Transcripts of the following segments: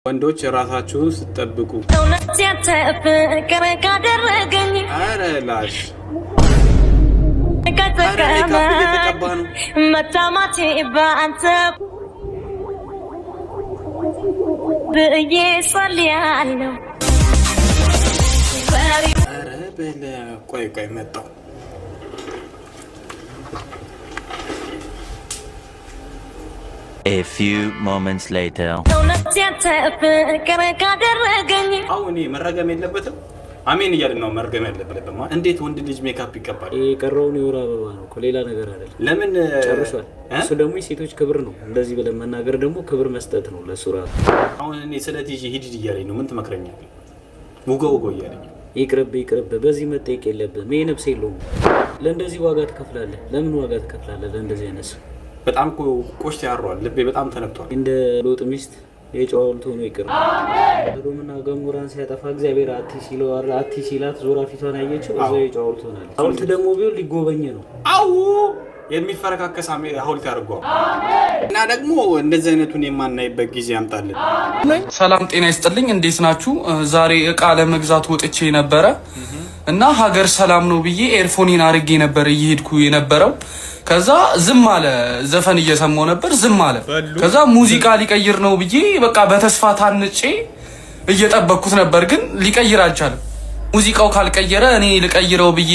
ወንዶች ራሳችሁን ስትጠብቁ አረላሽ መታማቴ ባንተ በየሰልያለው በለ ቆይ መጣው A few moments later. አሁን መረገም የለበትም አሜን እያልን ነው መረገም ያለበትም እንዴት ወንድ ልጅ ሜካፕ ይቀባል የቀረውን የወር አበባ ነው ሌላ ነገር አይደለም ለምን ጨርሷል እሱ ደግሞ የሴቶች ክብር ነው እንደዚህ ብለን መናገር ደግሞ ክብር መስጠት ነው ለሱራ አሁን እኔ ስለዚህ ሂድ እያለኝ ነው ምን ትመክረኛለህ ሙገው እያለኝ ይቅርብ በዚህ መጠየቅ የለብህም ይሄ ነፍስ የለውም ለእንደዚህ ዋጋ ትከፍላለህ ለምን ዋጋ ትከፍላለህ ለእንደዚህ አይነት በጣም ቆሽት ያሯል ልቤ በጣም ተነክቷል እንደ ሎጥ ሚስት የጨዋውልት ሆኖ ይቅር ሮምና ገሞራን ሲያጠፋ እግዚአብሔር አቲ ሲላት ዞራ ፊቷን አየችው እዛው የጨዋውልት ሆናል ሐውልት ደግሞ ቢሆን ሊጎበኝ ነው አው የሚፈረካከስ ሐውልት ያርጓው እና ደግሞ እንደዚህ አይነቱን የማናይበት ጊዜ ያምጣልን ሰላም ጤና ይስጥልኝ እንዴት ናችሁ ዛሬ እቃ ለመግዛት ወጥቼ ነበር እና ሀገር ሰላም ነው ብዬ ኤርፎኔን አርጌ ነበር እየሄድኩ የነበረው ከዛ ዝም አለ ዘፈን እየሰማው ነበር ዝም አለ ከዛ ሙዚቃ ሊቀይር ነው ብዬ በቃ በተስፋ ታንጬ እየጠበቅኩት ነበር ግን ሊቀይር አልቻለም ሙዚቃው ካልቀየረ እኔ ልቀይረው ብዬ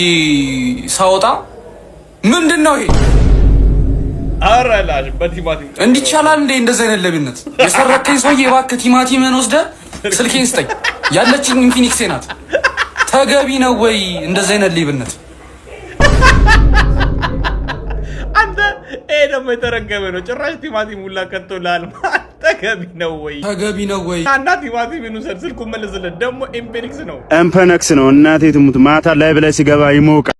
ሳወጣ ምንድነው ይሄ አራላሽ በቲማቲም እንዲቻላል እንደ እንደዚህ አይነት ለብነት የሰረከኝ ሰውዬ እባክህ ቲማቲምን ወስደህ ስልኬን ስጠኝ ያለችኝ ኢንፊኒክስ ናት ተገቢ ነው ወይ እንደዚህ አይነት ለብነት አንተ ይሄ ደግሞ የተረገመ ነው ጭራሽ ቲማቲም ሁላ ከተውላል ተገቢ ነው ወይ እና ቲማቲምን ወሰድ ስልኩ መልስለት ደግሞ ኢንፊኒክስ ነው ኢንፊኒክስ ነው እናቴ ትሙት ማታ ላይ ብለህ ሲገባ ይሞቃል